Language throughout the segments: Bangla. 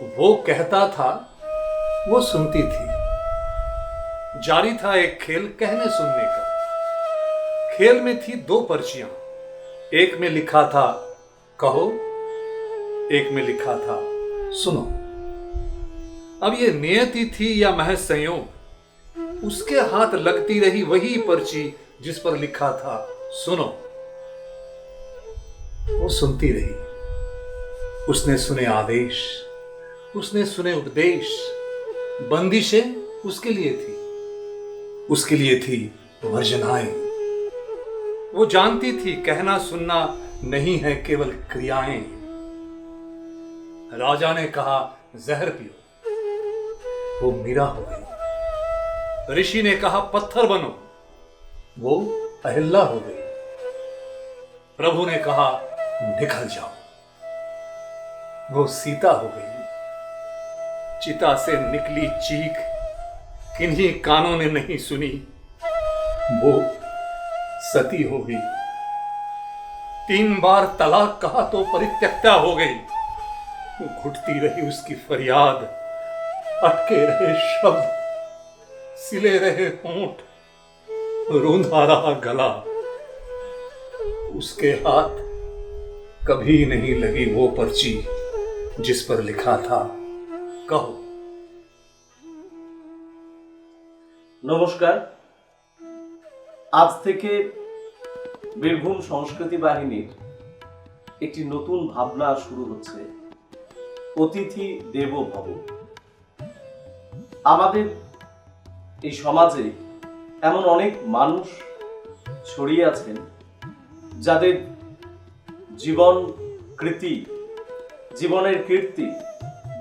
वो कहता था, वो सुनती थी। जारी था एक खेल कहने सुनने का। खेल में थी दो पर्चियां, एक में लिखा था कहो, एक में लिखा था सुनो। अब ये नियति थी या महज संयोग, उसके हाथ लगती रही वही पर्ची जिस पर लिखा था सुनो। वो सुनती रही। उसने सुने आदेश, उसने सुने उपदेश। बंदिशें उसके लिए थी, उसके लिए थी वर्जनाएं। वो जानती थी कहना सुनना नहीं है केवल क्रियाएं। राजा ने कहा जहर पियो, वो मीरा हो गई। ऋषि ने कहा पत्थर बनो, वो अहिल्या हो गई। प्रभु ने कहा निकल जाओ, वो सीता हो गई। चिता से निकली चीख किन्हीं कानों ने नहीं सुनी, वो सती हो गई। 3 बार तलाक कहा तो परित्यक्ता हो गई। घुटती रही उसकी फरियाद, अटके रहे शब्द, सिले रहे होंठ, रूंधा रहा गला। उसके हाथ कभी नहीं लगी वो पर्ची जिस पर लिखा था कहो। নমস্কার। আজ থেকে বীরভূম সংস্কৃতি বাহিনীর একটি নতুন ভাবনা শুরু হচ্ছে, অতিথি দেবো ভব। আমাদের এই সমাজে এমন অনেক মানুষ ছড়িয়ে আছেন যাদের জীবন কৃতি, জীবনের কীর্তি,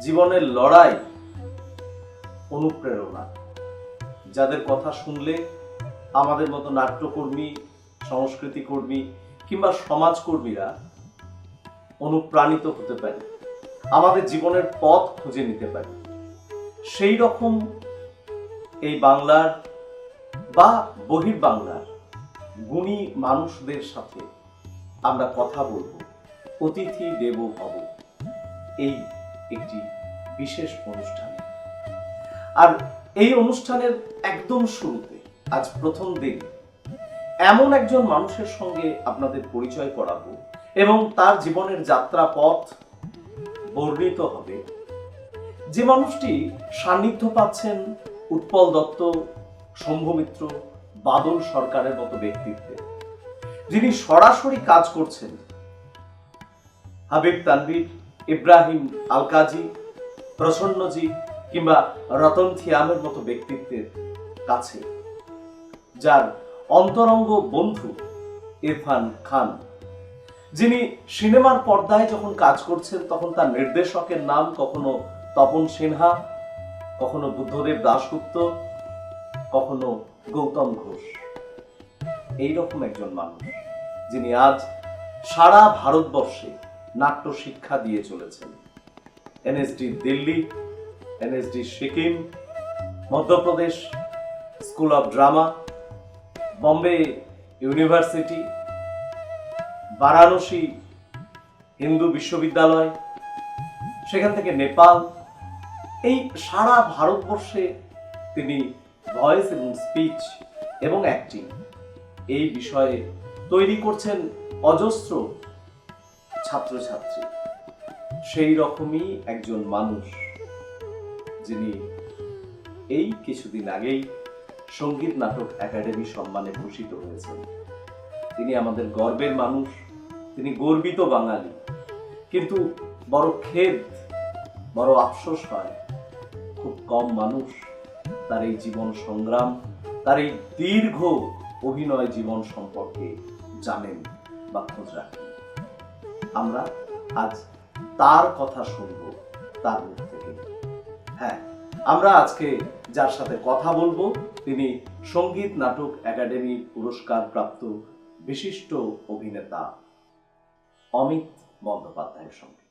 জীবনের লড়াই অনুপ্রেরণা, যাদের কথা শুনলে আমাদের মতো নাট্যকর্মী, সংস্কৃতি কর্মী কিংবা সমাজকর্মীরা অনুপ্রাণিত হতে পারে, আমাদের জীবনের পথ খুঁজে নিতে পারে। সেই রকম এই বাংলার বা বহির্বাংলার গুণী মানুষদের সাথে আমরা কথা বলবো অতিথি দেবো ভব এই একটি বিশেষ অনুষ্ঠানে। আর এই অনুষ্ঠানের একদম শুরুতে আজ প্রথম দিন এমন একজন মানুষের সঙ্গে আপনাদের পরিচয় করাবো এবং তার জীবনের যাত্রা পথ বর্ণিত হবে, যে মানুষটি সান্নিধ্য পাচ্ছেন উৎপল দত্ত, শম্ভু মিত্র, বাদল সরকারের মতো ব্যক্তিত্বে, যিনি সরাসরি কাজ করছেন হাবিব তানভীর, ইব্রাহিম আলকাজি, প্রসন্নজি কিংবা রতন থিয়ামের মতো ব্যক্তিত্বের কাছে, যার অন্তরঙ্গ বন্ধু ইরফান খান, যিনি সিনেমার পর্দায় যখন কাজ করছেন তখন তার নির্দেশকের নাম কখনো তপন সিনহা, কখনো বুদ্ধদেব দাশগুপ্ত, কখনো গৌতম ঘোষ। এইরকম একজন মানুষ যিনি আজ সারা ভারতবর্ষে নাট্য শিক্ষা দিয়ে চলেছেন। NSD Delhi, NSD Sikkim, Madhya Pradesh school of drama, Bombay university, Varanasi Hindu বিশ্ববিদ্যালয়, সেখান থেকে নেপাল, এই সারা ভারতবর্ষে তিনি ভয়েস এবং স্পিচ এবং অ্যাক্টিং এই বিষয়ে তৈরি করছেন অজস্র ছাত্রছাত্রী। সেই রকমই একজন মানুষ যিনি এই কিছুদিন আগেই সঙ্গীত নাটক একাডেমি সম্মানে ভূষিত হয়েছেন। তিনি আমাদের গর্বের মানুষ, তিনি গর্বিত বাঙালি। কিন্তু বড় খেদ, বড় আফসোস হয়, খুব কম মানুষ তার এই জীবন সংগ্রাম, তার এই দীর্ঘ অভিনয় জীবন সম্পর্কে জানেন বা খোঁজ রাখেন। আমরা আজ তার কথা শুনবো তার মুখ থেকে। হ্যাঁ, আমরা আজকে যার সাথে কথা বলবো তিনি সঙ্গীত নাটক একাডেমি পুরস্কার প্রাপ্ত বিশিষ্ট অভিনেতা অমিত বন্দ্যোপাধ্যায়ের সঙ্গে।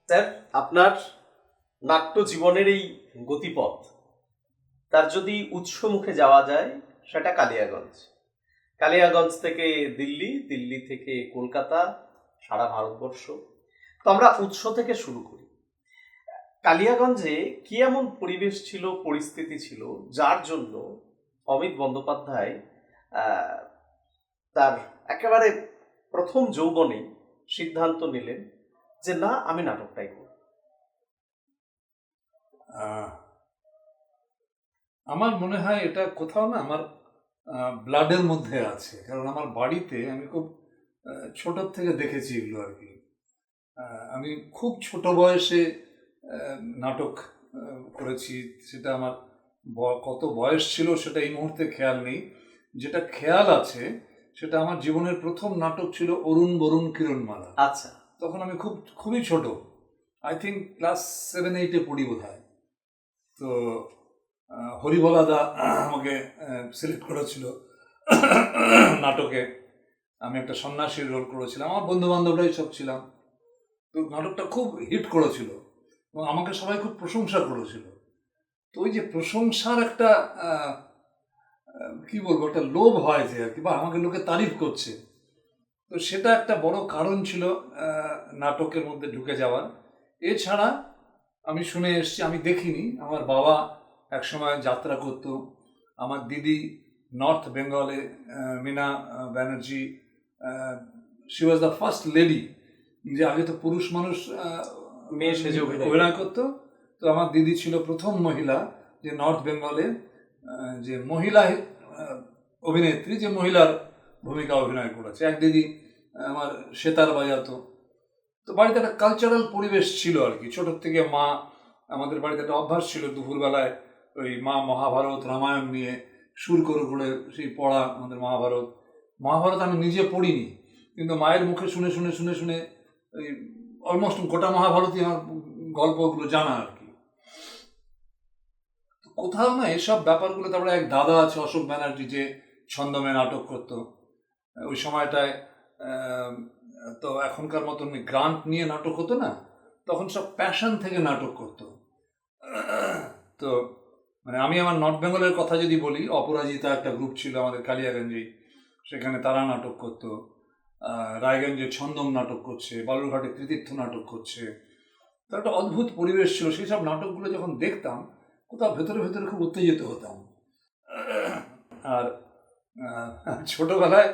স্যার, আপনার নাট্য জীবনের এই গতিপথ, তার যদি উৎস মুখে যাওয়া যায় সেটা কালিয়াগঞ্জ, কালিয়াগঞ্জ থেকে দিল্লি, দিল্লি থেকে কলকাতা, সারা ভারতবর্ষ। তো আমরা উৎস থেকে শুরু করি। কালিয়াগঞ্জে কি এমন পরিবেশ ছিল, পরিস্থিতি ছিল, যার জন্য অমিত বন্দ্যোপাধ্যায় আহ, তার একেবারে প্রথম যৌবনে সিদ্ধান্ত নিলেন যে না, আমি নাটকটাই করব? আহ, আমার মনে হয় এটা কোথাও না আমার ব্লাডের মধ্যে আছে, কারণ আমার বাড়িতে আমি খুব ছোট থেকে দেখেছি এগুলো আর কি। আমি খুব ছোট বয়সে নাটক করেছি। সেটা আমার কত বয়স ছিল সেটা এই মুহূর্তে খেয়াল নেই। যেটা খেয়াল আছে সেটা আমার জীবনের প্রথম নাটক ছিল অরুণ বরুণ কিরণমালা। আচ্ছা, তখন আমি খুবই ছোট, আই থিঙ্ক ক্লাস 7-8-এ পড়ি বোধ হয়। তো হরিবলাদা আমাকে সিলেক্ট করেছিল নাটকে। আমি একটা সন্ন্যাসীর রোল করেছিলাম, আমার বন্ধু বান্ধবরাই সব ছিলাম। তো নাটকটা খুব হিট করেছিল এবং আমাকে সবাই খুব প্রশংসা করেছিল। তো ওই যে প্রশংসার একটা কি বলবো, একটা লোভ হয় যে আর কি, বা আমাকে লোকে তারিফ করছে, তো সেটা একটা বড় কারণ ছিল নাটকের মধ্যে ঢুকে যাওয়ার। এছাড়া আমি শুনে এসেছি, আমি দেখিনি, আমার বাবা একসময় যাত্রা করতো, আমার দিদি নর্থ বেঙ্গলে Meena Banerjee, she was the first lady, যে আগে তো পুরুষ মানুষ মেয়ে সেজে অভিনয় করতো। তো আমার দিদি ছিল প্রথম মহিলা যে নর্থ বেঙ্গলে যে মহিলা অভিনেত্রী, যে মহিলার ভূমিকা অভিনয় করেছে। এক দিদি আমার সেতার বাজাতো। তো বাড়িতে একটা কালচারাল পরিবেশ ছিল আর কি। ছোটোর থেকে মা, আমাদের বাড়িতে একটা অভ্যাস ছিল দুপুরবেলায় ওই মা মহাভারত রামায়ণ নিয়ে সুর করে করে সেই পড়া। আমাদের মহাভারত আমি নিজে পড়িনি, কিন্তু মায়ের মুখে শুনে শুনে শুনে শুনে ওই অলমোস্ট গোটা মহাভারতই আমার গল্পগুলো জানা আর কি। কোথাও না এসব ব্যাপারগুলো। তারপরে এক দাদা আছে অশোক ব্যানার্জি, যে ছন্দমে নাটক করতো ওই সময়টায়। তো এখনকার মতন গ্রান্ট নিয়ে নাটক হতো না, তখন সব প্যাশন থেকে নাটক করতো। তো মানে আমি আমার নর্থ বেঙ্গলের কথা যদি বলি, অপরাজিতা একটা গ্রুপ ছিল আমাদের কালিয়াগঞ্জেই, সেখানে তারা নাটক করতো। রায়গঞ্জে ছন্দম নাটক করছে, বালুরঘাটে তৃতীর্থ নাটক করছে। তো একটা অদ্ভুত পরিবেশ ছিল। সেই সব নাটকগুলো যখন দেখতাম, কোথাও ভেতরে ভেতরে খুব উত্তেজিত হতাম। আর ছোটবেলায়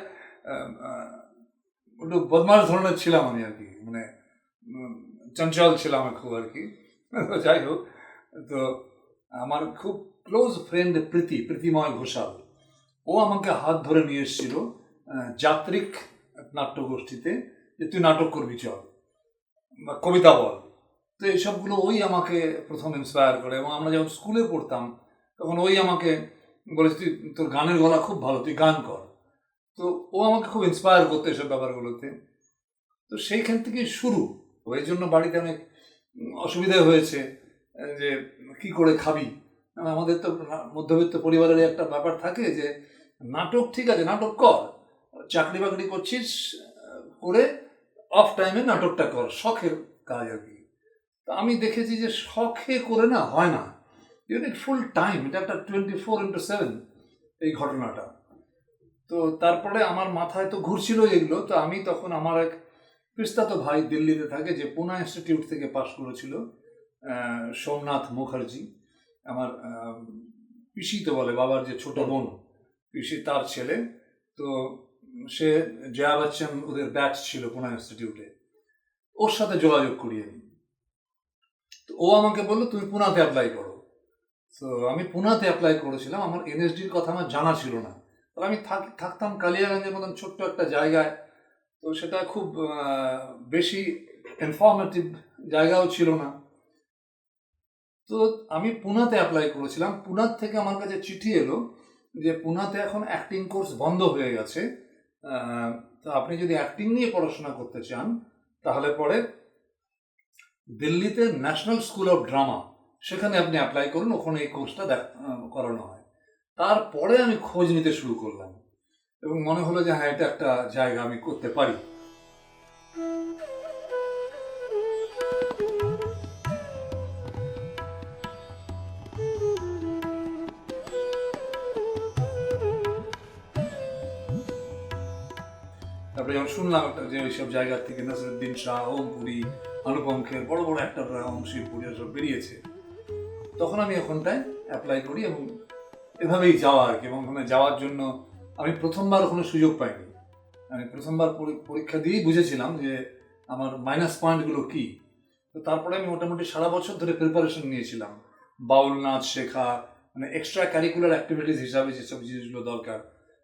একটু বদমাশ ধরনের ছিলাম আমি আর কি, মানে চঞ্চল ছিলাম খুব আর কি। যাই হোক, তো আমার খুব ক্লোজ ফ্রেন্ড প্রীতিময় ঘোষাল, ও আমাকে হাত ধরে নিয়ে এসেছিল যাত্রিক নাট্যগোষ্ঠীতে, যে তুই নাটক করবি, চল, বা কবিতা বল। তো এইসবগুলো ওই আমাকে প্রথম ইন্সপায়ার করে। এবং আমরা যখন স্কুলে পড়তাম তখন ওই আমাকে বলেছে, তুই, তোর গানের গলা খুব ভালো, তুই গান কর। তো ও আমাকে খুব ইন্সপায়ার করতো এসব ব্যাপারগুলোতে। তো সেইখান থেকেই শুরু। ওই জন্য বাড়িতে অনেক অসুবিধা হয়েছে যে কি করে খাবি। আমাদের তো মধ্যবিত্ত পরিবারের একটা ব্যাপার থাকে যে নাটক ঠিক আছে, নাটক কর, চাকরি বাকরি করছিস করে অফ টাইমে নাটকটা কর, শখের কাজ আর কি। তো আমি দেখেছি যে শখে করে না হয় না, ইউ নিড ফুল টাইম। এটা একটা 24/7 এই ঘটনাটা। তো তারপরে আমার মাথায় তো ঘুরছিল এগুলো। তো আমি তখন, আমার এক পিস্তাতো ভাই দিল্লিতে থাকে, যে পুনা ইনস্টিটিউট থেকে পাশ করেছিল, সোমনাথ মুখার্জি, আমার পিসি তো বলে, বাবার যে ছোট বোন, পিসি তার ছেলে। তো সে জয়া বচ্চন ওদের ব্যাচ ছিল পুনা ইনস্টিটিউটে, ওর সাথে যোগাযোগ করিয়ে নিই। তো ও আমাকে বললো তুমি পুনাতে অ্যাপ্লাই করো। তো আমি পুনাতে অ্যাপ্লাই করেছিলাম। আমার এনএসডির কথা আমার জানা ছিল না। তাহলে আমি থাকতাম কালিয়াগঞ্জের মতন ছোট্ট একটা জায়গায়। তো সেটা খুব বেশি ইনফরমেটিভ জায়গাও ছিল না। তো আমি পুনাতে অ্যাপ্লাই করেছিলাম। পুনার থেকে আমার কাছে চিঠি এলো যে পুনাতে এখন অ্যাক্টিং কোর্স বন্ধ হয়ে গেছে, তো আপনি যদি অ্যাক্টিং নিয়ে পড়াশোনা করতে চান তাহলে পরে দিল্লিতে ন্যাশনাল স্কুল অফ ড্রামা, সেখানে আপনি অ্যাপ্লাই করুন, ওখানে এই কোর্সটা করানো হয়। তারপরে আমি খোঁজ নিতে শুরু করলাম এবং মনে হলো যে হ্যাঁ, এটা একটা জায়গা আমি করতে পারি। তারপরে যখন শুনলাম যে ওইসব জায়গা থেকে নসরুদ্দিন শাহ, ওম পুরী, অনুপম খের বড় বড় অ্যাক্টররা শিবপুরি সব বেরিয়েছে, তখন আমি ওখানটায় অ্যাপ্লাই করি এবং এভাবেই যাওয়া আর কি। এবং ওখানে যাওয়ার জন্য আমি প্রথমবার কোনো সুযোগ পাইনি। আমি প্রথমবার পরীক্ষা দিয়েই বুঝেছিলাম যে আমার মাইনাস পয়েন্টগুলো কী। তো তারপরে আমি মোটামুটি সারা বছর ধরে প্রিপারেশন নিয়েছিলাম, বাউল নাচ শেখা, মানে এক্সট্রা ক্যারিকুলার অ্যাক্টিভিটিস হিসাবে যেসব জিনিসগুলো দরকার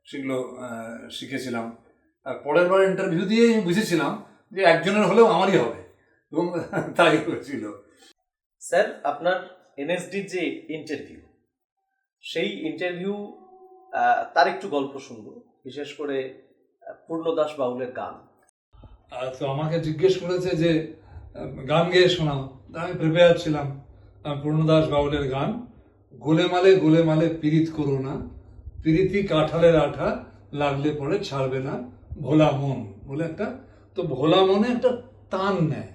সেগুলো শিখেছিলাম। আর পরের বার ইন্টারভিউ দিয়ে আমি বুঝেছিলাম যে একজনের হলেও আমারই হবে, এবং তাই হয়েছিল। স্যার, আপনার এনএসডির যে ইন্টারভিউ, সেই ইন্টারভিউ তার একটু গল্প শুনবো, বিশেষ করে পূর্ণদাস বাউলের গান। তো আমাকে জিজ্ঞেস করেছে যে গান গেয়ে শোনাও, আমি প্রিপেয়ার ছিলাম। পূর্ণদাস বাউলের গান, গোলেমালে গোলেমালে পীড়িত করো না, পীড়িতি কাঁঠালের আঠা, লাগলে পরে ছাড়বে না ভোলা মন বলে একটা। তো ভোলা মনে একটা টান নেয়,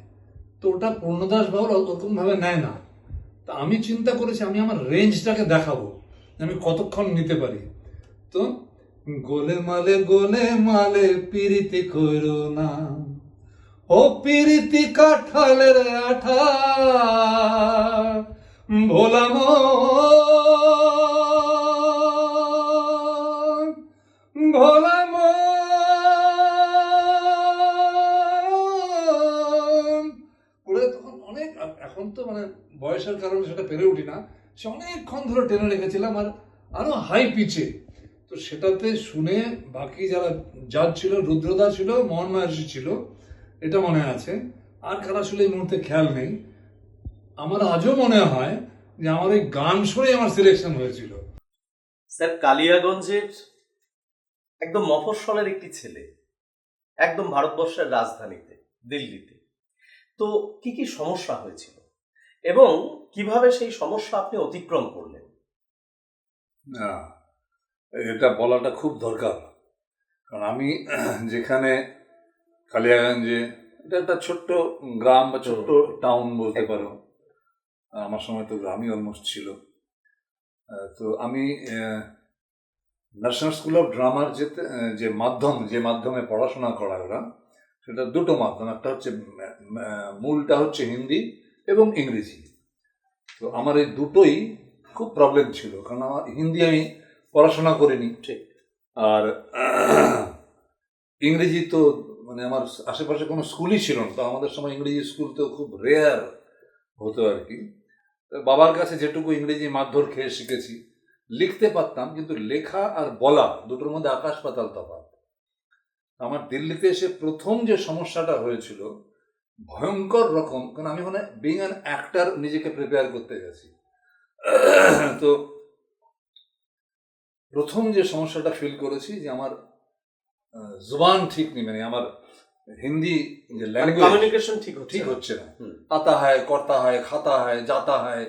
তো ওটা পূর্ণদাস বাউল ওরকম ভাবে নেয় না। তা আমি চিন্তা করেছি আমি আমার রেঞ্জটাকে দেখাবো, আমি কতক্ষণ নিতে পারি। তো গোলে মালে পীড়িতি করো না, ও পীড়িতি কাঁঠালের আঠা, ভোলা মন, ভোলা মন করে তখন অনেক, এখন তো মানে বয়সের কারণে সেটা পেরে উঠি না, সে অনেকক্ষণ ধরে টেনে রেখেছিলাম আর আরো হাই পিচে। তো সেটাতে শুনে বাকি যারা জাজ ছিল, রুদ্রদা ছিল, মোহন মাহেশী ছিল, এটা মনে আছে। আর কারা ছিল এই মুহূর্তে খেয়াল নেই। আমার আজও মনে হয় যে আমার এই গান শুনে আমার সিলেকশন হয়েছিল। স্যার, কালিয়াগঞ্জের একদম মফস্বলের একটি ছেলে, একদম ভারতবর্ষের রাজধানীতে দিল্লিতে, তো কি কি সমস্যা হয়েছিল এবং কিভাবে সেই সমস্যা আপনি অতিক্রম করলেন? না, এটা বলাটা খুব দরকার, কারণ আমি যেখানে কালিয়াগঞ্জে, এটা একটা ছোট্ট গ্রাম বা ছোট্ট টাউন বলতে পারো, আমার সময় তো গ্রামই অলমোস্ট ছিল। তো আমি ন্যাশনাল স্কুল অফ ড্রামার যে মাধ্যমে পড়াশোনা করা ওরা, সেটা দুটো মাধ্যম, একটা হচ্ছে মূলটা হচ্ছে হিন্দি এবং ইংরেজি। তো আমার এই দুটোই খুব প্রবলেম ছিল, কারণ আমার হিন্দি আমি পড়াশোনা করিনি ঠিক, আর ইংরেজি তো মানে আমার আশেপাশে কোনো স্কুলই ছিল না। তো আমাদের সময় ইংরেজি স্কুল তো খুব রেয়ার হতো আর কি। বাবার কাছে যেটুকু ইংরেজি মারধর খেয়ে শিখেছি, লিখতে পারতাম, কিন্তু লেখা আর বলা দুটোর মধ্যে আকাশ পাতাল তফাৎ। আমার দিল্লিতে এসে প্রথম যে সমস্যাটা হয়েছিল ভয়ঙ্কর রকম, কারণ আমি মানে বিং অ্যান অ্যাক্টর নিজেকে প্রিপেয়ার করতে গেছি। তো প্রথম যে সমস্যাটা ফিল করেছি যে আমার জুবান ঠিক নেই, মানে আমার হিন্দি যে ল্যাঙ্গুয়েজ কমিউনিকেশন ঠিক হচ্ছে না। আতা হয়, করতা হয়, খাতা হয়, যাতা হয়,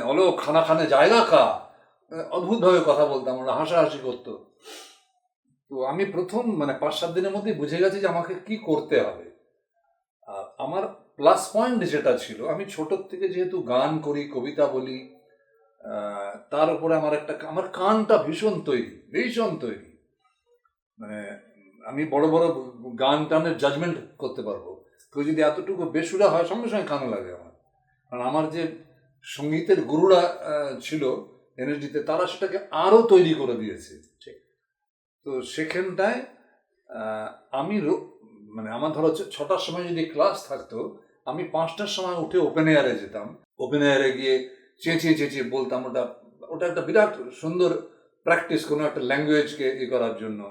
অলো খানা খানে জায়গা খা, অদ্ভুতভাবে কথা বলতাম, ওরা হাসাহাসি করতো। তো আমি প্রথম মানে 5-7 দিনের মধ্যেই বুঝে গেছি যে আমাকে কি করতে হবে। আর আমার প্লাস পয়েন্ট যেটা ছিল, আমি ছোটোর থেকে যেহেতু গান করি, কবিতা বলি, তার উপরে আমার কানটা ভীষণ তৈরি, মানে আমি বড় বড় গান টানের জাজমেন্ট করতে পারবো। কেউ যদি এতটুকু বেসুরা হয় সঙ্গে সঙ্গে কান লাগে আমার। কারণ আমার যে সঙ্গীতের গুরুরা ছিল এনএসডিতে, তারা সেটাকে আরও তৈরি করে দিয়েছে। ঠিক, তো সেখানটায় আমি মানে আমার ধরো 6টার সময় যদি ক্লাস থাকতো, আমি 5টার সময় উঠে ওপেন এয়ারে যেতাম। ওপেন এয়ারে গিয়ে চেঁচিয়ে বলতাম। ওটা একটা বিরাট সুন্দর প্র্যাকটিস কোনো একটা ল্যাঙ্গুয়েজকে করার জন্য,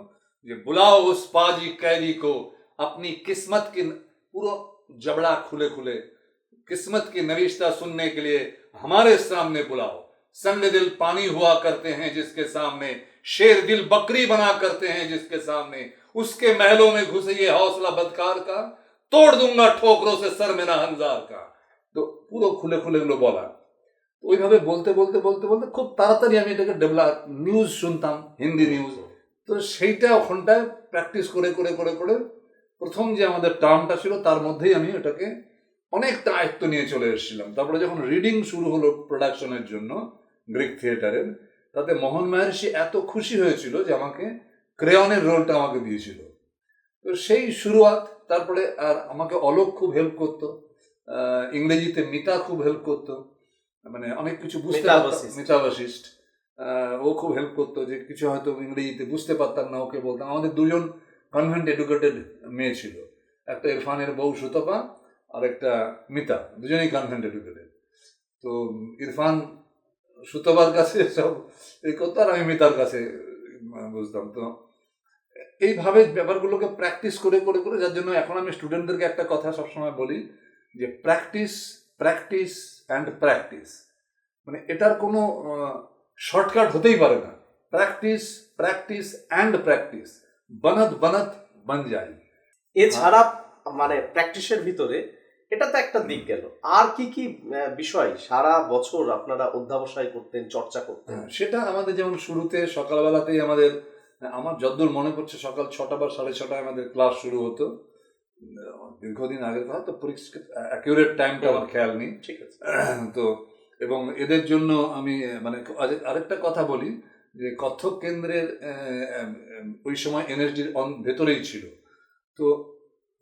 যে বুলাও উস পাজি कैदी को अपनी किस्मत की, पूरा जबड़ा खुले किस्मत की नविश्ता सुनने के लिए हमारे सामने बुलाओ। संग दिल पानी हुआ करते हैं जिसके सामने, शेर दिल बकरी बना करते हैं जिसके सामने, उसके महलों में घुसे ये हौसला बदकार का, तोड़ दूंगा ठोकरों से सर मेरा हंजार का। তো পুরো খুলে গুলো বলা। ওইভাবে বলতে খুব তাড়াতাড়ি আমি এটাকে ডেভেলপ, নিউজ শুনতাম, হিন্দি নিউজ। তো সেইটা ওখানটায় প্র্যাকটিস করে প্রথম যে আমাদের টার্মটা ছিল তার মধ্যেই আমি ওটাকে অনেকটা আয়ত্ত নিয়ে চলে এসেছিলাম। তারপরে যখন রিডিং শুরু হলো প্রোডাকশনের জন্য গ্রিক থিয়েটারের, তাতে মোহন মাহেশী এত খুশি হয়েছিল যে আমাকে ক্রেয়নের রোলটা আমাকে দিয়েছিল। তো সেই শুরুয়াত। তারপরে আর আমাকে অলোক খুব হেল্প করতো, ইংরেজিতে মিতা খুব হেল্প করতো, মানে অনেক কিছু বুঝতে মিতা পারতাম। বশিষ্ঠ। মিতা বশিষ্ঠ ও খুব হেল্প করতো, যে কিছু হয়তো ইংরেজিতে বুঝতে পারতাম না ওকে বলতাম। আমাদের দুজন কনভেন্ট এডুকেটেড মেয়ে ছিল, একটা ইরফানের বউ সুতপা আর একটা মিতা, দুজনেই কনভেন্ট এডুকেটেড। তো ইরফান সুতপার কাছে সব এই করতো আর আমি মিতার কাছে বুঝতাম। তো এইভাবে ব্যাপারগুলোকে প্র্যাকটিস করে করে করে, যার জন্য এখন আমি স্টুডেন্টদেরকে একটা কথা সবসময় বলি যে প্র্যাকটিস প্র্যাকটিস অ্যান্ড প্র্যাকটিস, মানে এটার কোনো শর্টকাট হতেই পারে না। প্র্যাকটিস প্র্যাকটিস অ্যান্ড প্র্যাকটিস, বানাত বানাত বান যায়। এছাড়া মানে প্র্যাকটিসের ভিতরে এটা তো একটা দিক গেল, আর কি কি বিষয় সারা বছর আপনারা অধ্যাবসায় করতেন, চর্চা করতেন? সেটা আমাদের যেমন শুরুতে সকালবেলাতেই আমার যতদূর মনে পড়ছে সকাল 6টা বা 6:30টায় আমাদের ক্লাস শুরু হতো। দীর্ঘদিন আগের কথা তো, অ্যাকিউরেট টাইমটা আমার খেয়াল নেই। ঠিক আছে। তো এবং এদের জন্য আমি মানে আরেকটা কথা বলি যে কত্থক কেন্দ্রের ওই সময় এনএসডির ভেতরেই ছিল। তো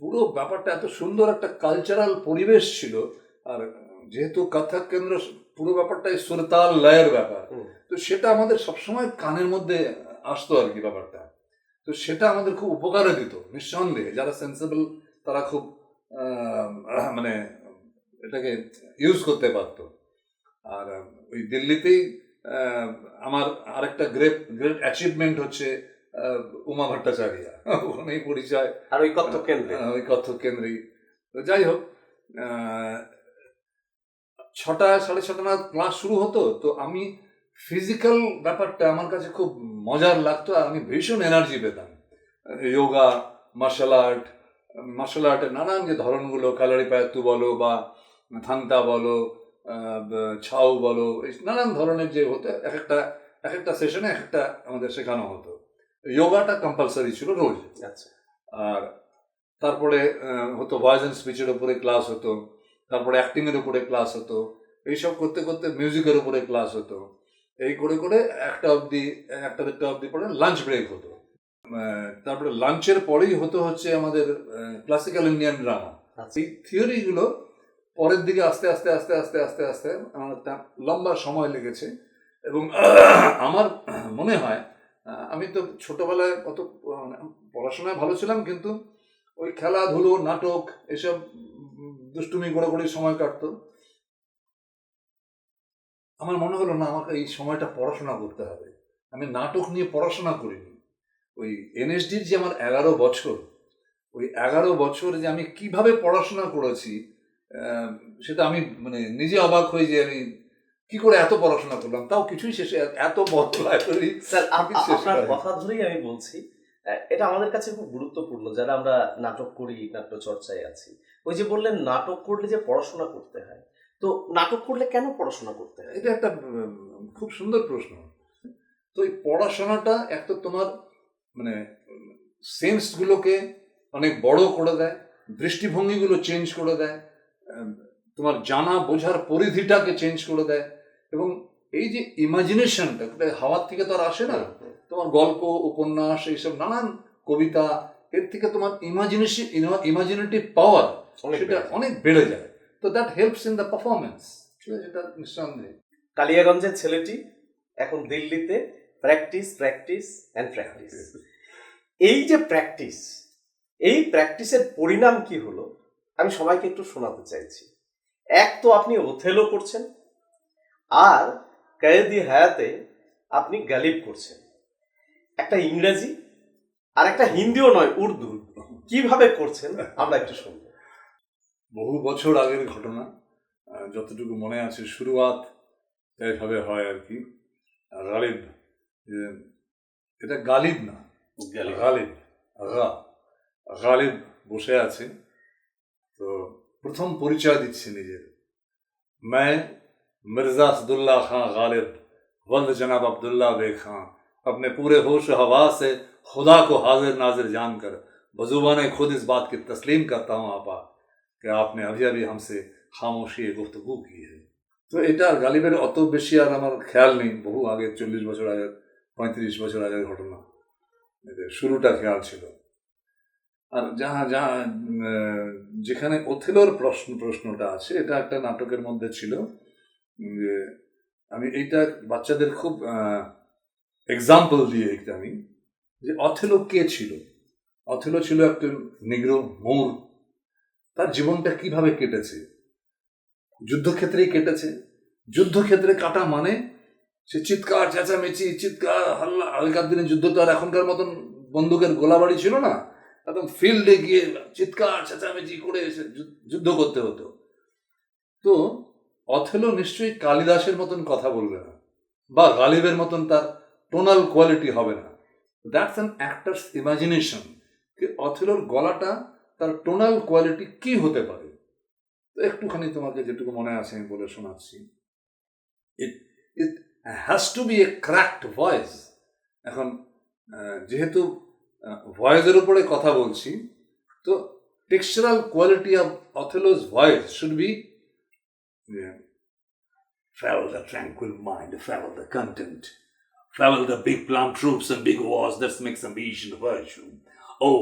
পুরো ব্যাপারটা এত সুন্দর একটা কালচারাল পরিবেশ ছিল। আর যেহেতু কত্থক কেন্দ্র পুরো ব্যাপারটাই সুরতাল লয়ের ব্যাপার, তো সেটা আমাদের সবসময় কানের মধ্যে আসতো আর কি ব্যাপারটা। তো সেটা আমাদের খুব উপকারে দিত নিঃসন্দেহে। যারা সেন্সিবল তারা খুব মানে এটাকে ইউজ করতে পারতো। আর ওই দিল্লিতেই আমার আরেকটা গ্রেট অ্যাচিভমেন্ট হচ্ছে উমা ভট্টাচার্য, ওখানেই পরিচয়। আর ওই কত্থক কেন্দ্রে, ওই কত্থক কেন্দ্রেই। তো যাই হোক, 6টা 6:30 নাগাদ ক্লাস শুরু হতো। তো আমি ফিজিক্যাল ব্যাপারটা আমার কাছে খুব মজার লাগতো, আর আমি ভীষণ এনার্জি পেতাম। যোগা, মার্শাল আর্টের নানান যে ধরনগুলো, কালারি পায়াত্তু বলো বা থাংতা বলো, ছাউ বলো, এই নানান ধরনের যে হতো, এক একটা সেশনে এক একটা আমাদের শেখানো হতো। যোগাটা কম্পালসারি ছিল রোজ। আচ্ছা। আর তারপরে হতো ভয়েস অ্যান্ড স্পিচের উপরে ক্লাস হতো, তারপরে অ্যাক্টিংয়ের উপরে ক্লাস হতো, এইসব করতে করতে মিউজিকের উপরে ক্লাস হতো। এই করে করে 1টা অবধি পরে লাঞ্চ ব্রেক হতো। তারপরে লাঞ্চের পরেই হতো হচ্ছে আমাদের ক্লাসিক্যাল ইন্ডিয়ান ড্রামা। এই থিওরিগুলো পরের দিকে আস্তে আস্তে আস্তে আস্তে আস্তে আস্তে আমার একটা লম্বা সময় লেগেছে। এবং আমার মনে হয় আমি তো ছোটবেলায় অত পড়াশোনায় ভালো ছিলাম, কিন্তু ওই খেলাধুলো, নাটক, এসব দুষ্টুমি গড়াগড়ি সময় কাটতো। আমার মনে হলো না, আমাকে এই সময়টা পড়াশোনা করতে হবে। আমি নাটক নিয়ে পড়াশোনা করিনি। ওই এনএসডির যে আমার 11 বছর, ওই 11 বছর যে আমি কিভাবে পড়াশোনা করেছি, সেটা আমি মানে নিজে অবাক হই যে আমি কি করে এত পড়াশোনা করলাম, তাও কিছুই শেষে, এত বড় লাইব্রেরি। স্যার, আপনার কথা ধরেই আমি বলছি, এটা আমাদের কাছে খুব গুরুত্বপূর্ণ যারা আমরা নাটক করি, নাট্য চর্চায় আছি। ওই যে বললেন নাটক করলে যে পড়াশোনা করতে হয়, তো নাটক করলে কেন পড়াশোনা করতে হয়? এটা একটা খুব সুন্দর প্রশ্ন। তো এই পড়াশোনাটা এক তো তোমার মানে সেন্সগুলোকে অনেক বড় করে দেয়, দৃষ্টিভঙ্গিগুলো চেঞ্জ করে দেয়, তোমার জানা বোঝার পরিধিটাকে চেঞ্জ করে দেয়। এবং এই যে ইমাজিনেশনটা হাওয়ার থেকে তো আর আসে না, তোমার গল্প, উপন্যাস, এইসব নানান কবিতা, এর থেকে তোমার ইমাজিনেটিভ পাওয়ার সেটা অনেক বেড়ে যায়। তো that helps in the performance. সেটা নিঃসন্দেহে। কালিয়াগঞ্জের ছেলেটি এখন দিল্লিতে প্র্যাকটিস প্র্যাকটিস অ্যান্ড প্র্যাকটিস। এই যে প্র্যাকটিস, এই প্র্যাকটিসের পরিণাম কি হলো আমি সবাইকে একটু শোনাতে চাইছি। এক তো আপনি ওথেলো করছেন, আর কয়েদি হায়াতে আপনি গালিব করছেন। একটা ইংরেজি আর একটা হিন্দিও নয়, উর্দু। কিভাবে করছেন আমরা একটু শুনবো। বহু বছর আগের ঘটনা, যতটুকু মনে আছে, শুরুয়াত এইভাবে হয় আর কি। গালিব, এটা গালিব না, গালিব, গালিব বসে আছে। তো প্রথম পরিচয় দিচ্ছে নিজের, मैं मिर्जा असदुल्ला खां गालिब वल्द जनाब अब्दुल्ला बेग खां अपने पूरे होश हवा से खुदा को हाजिर नाजिर जानकर बजुबाने खुद इस बात की तस्लीम करता हूँ आपा कि आपने अभी अभी हमसे खामोशी गुफ्तगू की है। তো এটা গালিবের অত বেশি আর আমার খেয়াল নেই, বহু আগে, 40 বছর আগে, 35 বছর আগের ঘটনা। শুরুটা খেয়াল ছিল। আর যেখানে ওথেলোর প্রশ্নটা আছে, এটা একটা নাটকের মধ্যে ছিল। যে আমি এইটা বাচ্চাদের খুব এক্সাম্পল দিয়ে আমি, যে অথেলো কে ছিল। অথেলো ছিল একজন নিগ্রো মোর। তার জীবনটা কিভাবে কেটেছে, যুদ্ধক্ষেত্রেই কেটেছে। যুদ্ধক্ষেত্রে কাটা মানে সে চিৎকার চেঁচামেচি, চিৎকার হাল্লা। আগেকার দিনে যুদ্ধ তো আর এখনকার মতন বন্দুকের গোলাবাড়ি ছিল না, একদম ফিল্ডে গিয়ে চিৎকার চেঁচামেচি করে এসে যুদ্ধ করতে হতো। তো অথেলো নিশ্চয়ই কালিদাসের মতন কথা বলবে না, বা গালিবের মতন তার টোনাল কোয়ালিটি হবে না। That's an actor's imagination. অথেলোর গলাটা, তার টোনাল কোয়ালিটি কি হতে পারে। তো একটুখানি তোমাকে যেটুকু মনে আছে আমি বলে শোনাচ্ছি। It has to be a cracked voice. এখন যেহেতু ভয়েসের উপরে কথা বলছি, তো textural quality of Othello's voice should be travel the tranquil mind, travel the content, travel the big plum troops and big wars that makes ambition a virtue. Oh,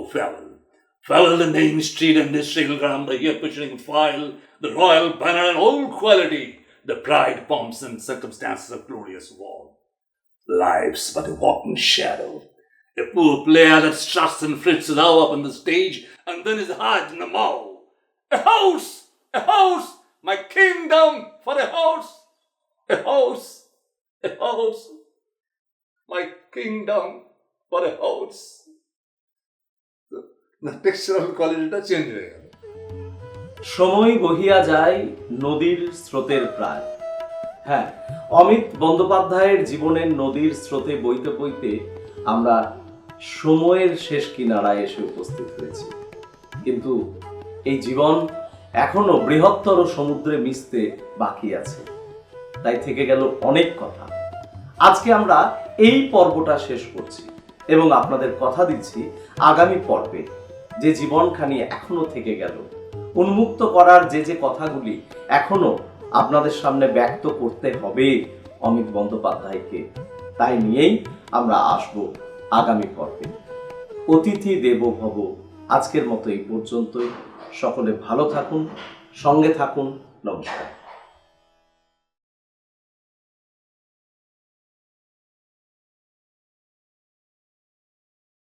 travel the name street and the ground, the here pushing file, the royal banner and all quality, the pride, pomps and circumstances of glorious war. Life's but a walking shadow, a poor player that struts and flits now up on the stage and then is hard in the mouth. A house, my kingdom for a house. A house, my kingdom for a house. The textural qualityটা চেঞ্জ হয়ে গেল। সময় বহিয়া যায় নদীর স্রোতের প্রায়। হ্যাঁ, অমিত বন্দ্যোপাধ্যায়ের জীবনের নদীর স্রোতে বইতে বইতে আমরা সময়ের শেষ কিনারায় এসে উপস্থিত হয়েছি। কিন্তু এই জীবন এখনো বৃহত্তর সমুদ্রে মিশতে বাকি আছে, তাই থেকে গেল অনেক কথা। আজকে আমরা এই পর্বটা শেষ করছি এবং আপনাদের কথা দিচ্ছি আগামী পর্বে যে জীবনখানি এখনো থেকে গেল, উন্মুক্ত করার যে কথাগুলি এখনো আপনাদের সামনে ব্যক্ত করতে হবে অমিত বন্দ্যোপাধ্যায়কে, তাই নিয়েই আমরা আসব আগামী পর্বে। অতিথি দেবো ভব। আজকের মতো এই পর্যন্তই। সকলে ভালো থাকুন, সঙ্গে থাকুন। নমস্কার।